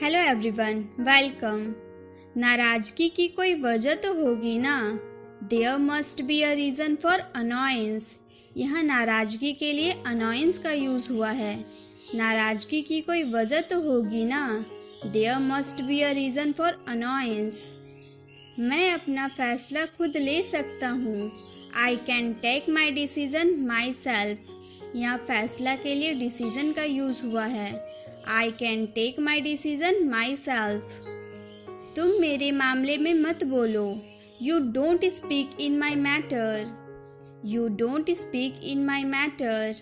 Hello everyone, welcome. नाराजगी की कोई वजह तो होगी ना। There must be a reason for annoyance. यहाँ नाराजगी के लिए अनॉयंस का यूज़ हुआ है। नाराजगी की कोई वजह तो होगी ना। There must be a reason for annoyance. मैं अपना फैसला खुद ले सकता हूँ। I can take my decision myself. यहाँ फैसला के लिए डिसीज़न का यूज़ हुआ है। I can take my decision myself. तुम मेरे मामले में मत बोलो। You don't speak in my matter. You don't speak in my matter.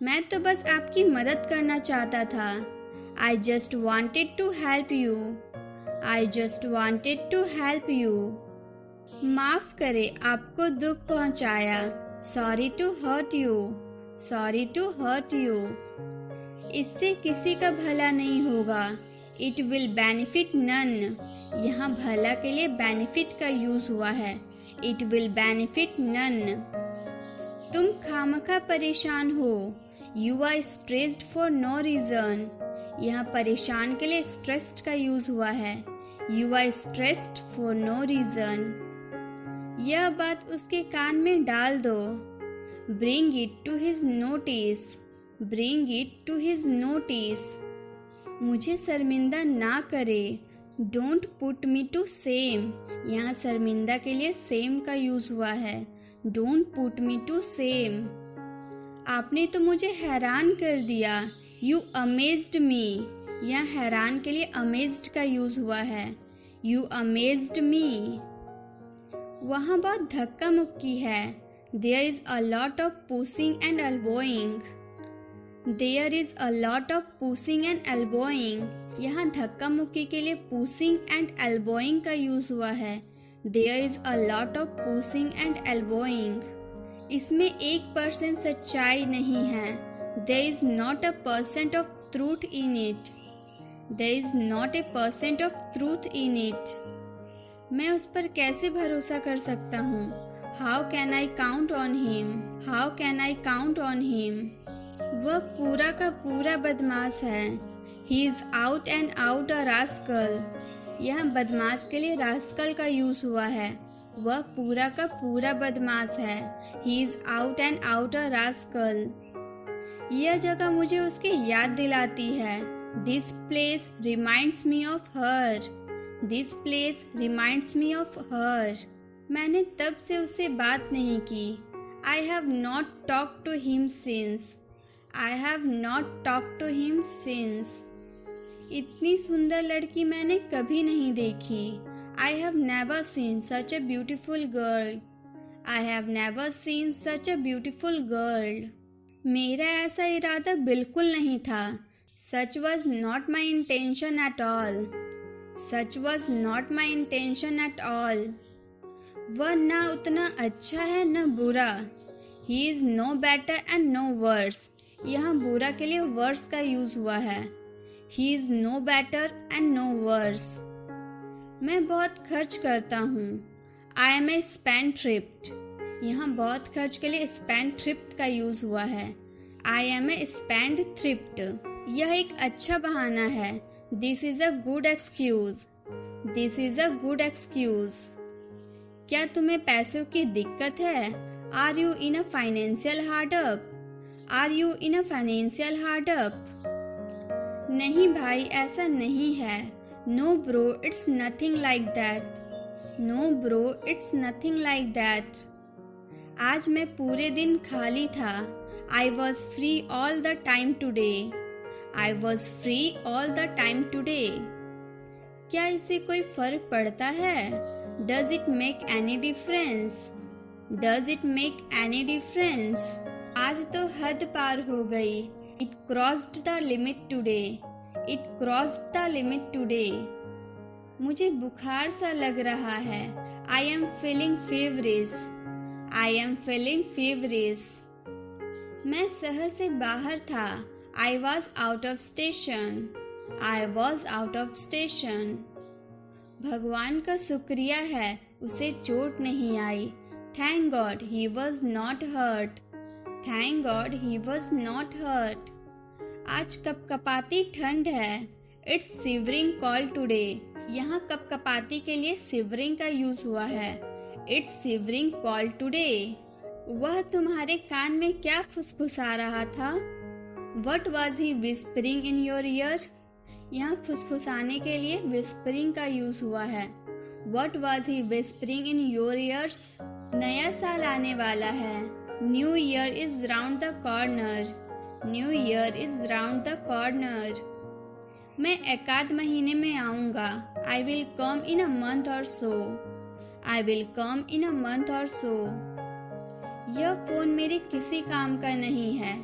मैं तो बस आपकी मदद करना चाहता था। I just wanted to help you. I just wanted to help you. माफ़ करे, आपको दुख पहुंचाया। Sorry to hurt you. Sorry to hurt you. इससे किसी का भला नहीं होगा। It will benefit none. यहाँ भला के लिए बेनिफिट का यूज हुआ है। It will benefit none. तुम खामखा परेशान हो। You are stressed for no reason. यहाँ परेशान के लिए स्ट्रेस्ड का यूज हुआ है। You are stressed for no reason. यह बात उसके कान में डाल दो। Bring it to his notice. Bring it to his notice. मुझे शर्मिंदा ना करे। Don't put me to shame. यहाँ शर्मिंदा के लिए same का यूज हुआ है। Don't put me to shame. आपने तो मुझे हैरान कर दिया। You amazed me. यहाँ हैरान के लिए amazed का यूज हुआ है। You amazed me. वहाँ बहुत धक्का मुक्की है। There is a lot of pushing and elbowing. There is a lot of pushing and elbowing. यहाँ धक्का मुक्की के लिए pushing and elbowing का यूज हुआ है। There is a lot of pushing and elbowing. इसमें 1% सच्चाई नहीं है। There is not a percent of truth in it. There is not a percent of truth in it. मैं उस पर कैसे भरोसा कर सकता हूँ? How can I count on him? How can I count on him? वह पूरा का पूरा बदमाश है। He is out and out a rascal. यह बदमाश के लिए rascal का यूज हुआ है। वह पूरा का पूरा बदमाश है। He is out and out a rascal. यह जगह मुझे उसकी याद दिलाती है। This place reminds me of her. This place reminds me of her. मैंने तब से उससे बात नहीं की। I have not talked to him since. I have not talked to him since. इतनी सुंदर लड़की मैंने कभी नहीं देखी। I have never seen such a beautiful girl. I have never seen such a beautiful girl. मेरा ऐसा इरादा बिल्कुल नहीं था। Such was not my intention at all. Such was not my intention at all. वह ना उतना अच्छा है न बुरा। He is no better and no worse. यहाँ बुरा के लिए वर्स का यूज हुआ है। He is no better and no worse. मैं बहुत खर्च करता हूँ। I am a spendthrift. यहाँ बहुत खर्च के लिए spendthrift का यूज हुआ है। I am a spendthrift. यह एक अच्छा बहाना है। This is a good excuse. This is a good excuse. क्या तुम्हें पैसों की दिक्कत है? Are you in a financial hardship? Are you in a financial hardship? नहीं भाई, ऐसा नहीं है। No bro, it's nothing like that. No bro, it's nothing like that. आज मैं पूरे दिन खाली था। I was free all the time today. I was free all the time today. क्या इससे कोई फर्क पड़ता है? Does it make any difference? Does it make any difference? आज तो हद पार हो गई। It crossed the limit today. It crossed the limit today. मुझे बुखार सा लग रहा है। I am feeling feverish. I am feeling feverish. मैं शहर से बाहर था। I was out of station. I was out of station. भगवान का शुक्रिया है, उसे चोट नहीं आई। Thank God he was not hurt. Thank God he was not hurt. आज कपकपाती ठंड है। It's shivering called today. यहाँ कपकपाती के लिए शिवरिंग का यूज हुआ है। It's shivering called today. वह तुम्हारे कान में क्या फुसफुसा रहा था? What was he whispering in your year? यहाँ फुसफुसाने के लिए विस्परिंग का यूज हुआ है। What was he whispering in your ears? नया साल आने वाला है। New year is round the corner. New year is round the corner. मैं एकाध महीने में आऊंगा। I will come in a month और सो। I will come in a month और सो। यह फोन मेरे किसी काम का नहीं है।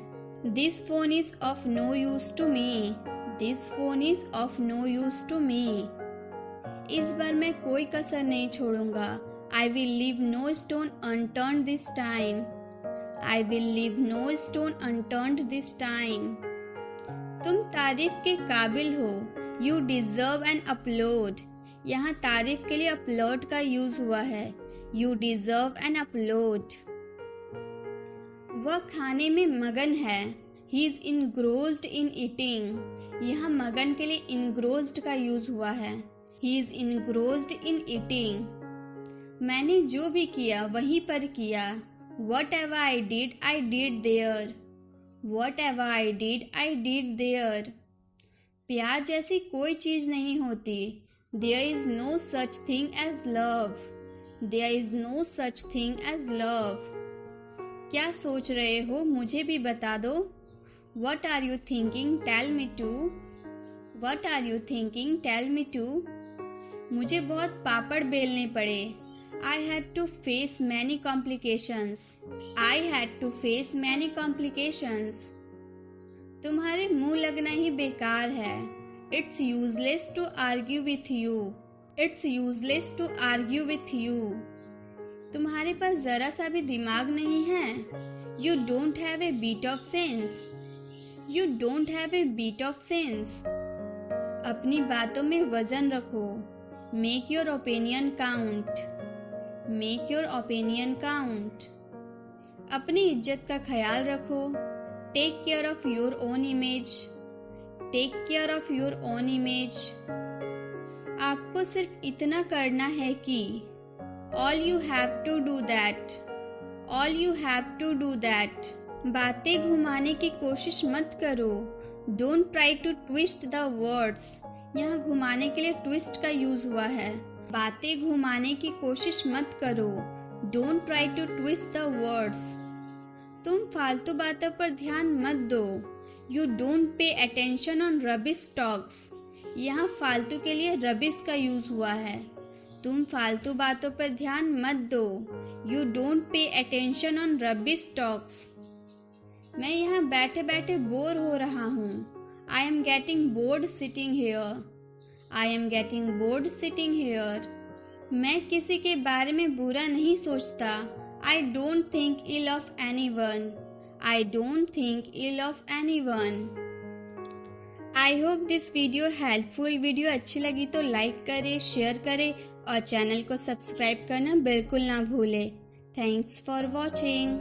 This phone is of no use to me. This phone is of no use to me. इस बार मैं कोई कसर नहीं छोड़ूंगा। I will leave no stone unturned this time. I will leave no stone unturned this time. तुम तारीफ के काबिल हो। You deserve an applause. यहाँ तारीफ के लिए अपलोड का यूज हुआ है। You deserve an applause. वह खाने में मगन है। He is engrossed in eating. यहाँ मगन के लिए इनग्रोस्ड का यूज हुआ है। He is engrossed in eating. मैंने जो भी किया वहीं पर किया। Whatever I did there. Whatever I did there. प्यार जैसी कोई चीज नहीं होती। There is no such thing as love. There is no such thing as love. क्या सोच रहे हो मुझे भी बता दो। What are you thinking tell me to. What are you thinking tell me too. मुझे बहुत पापड़ बेलने पड़े। I had to face many complications. I had to face many complications. तुम्हारे मुंह लगना ही बेकार है। It's useless to argue with you. It's useless to argue with you. तुम्हारे पास जरा सा भी दिमाग नहीं है। You don't have a bit of sense. You don't have a bit of sense. अपनी बातों में वजन रखो। Make your opinion count. Make your opinion count. अपनी इज्जत का ख्याल रखो। Take care of your own image. Take care of your own image. आपको सिर्फ इतना करना है कि All you have to do that. All you have to do that. बातें घुमाने की कोशिश मत करो। Don't try to twist the words. यहाँ घुमाने के लिए twist का यूज हुआ है। बातें घुमाने की कोशिश मत करो। Don't try to twist the words. तुम फालतू बातों पर ध्यान मत दो। You don't pay attention on rubbish talks. यहाँ फालतू के लिए रबिश का यूज हुआ है। तुम फालतू बातों पर ध्यान मत दो। You don't pay attention on rubbish talks. मैं यहाँ बैठे बैठे बोर हो रहा हूँ। I am getting bored sitting here. I am getting bored sitting here. मैं किसी के बारे में बुरा नहीं सोचता। I don't think ill of anyone. I don't think ill of anyone. I hope this video helpful. Video अच्छी लगी तो लाइक करें, शेयर करें और चैनल को सब्सक्राइब करना बिल्कुल ना भूलें। Thanks for watching.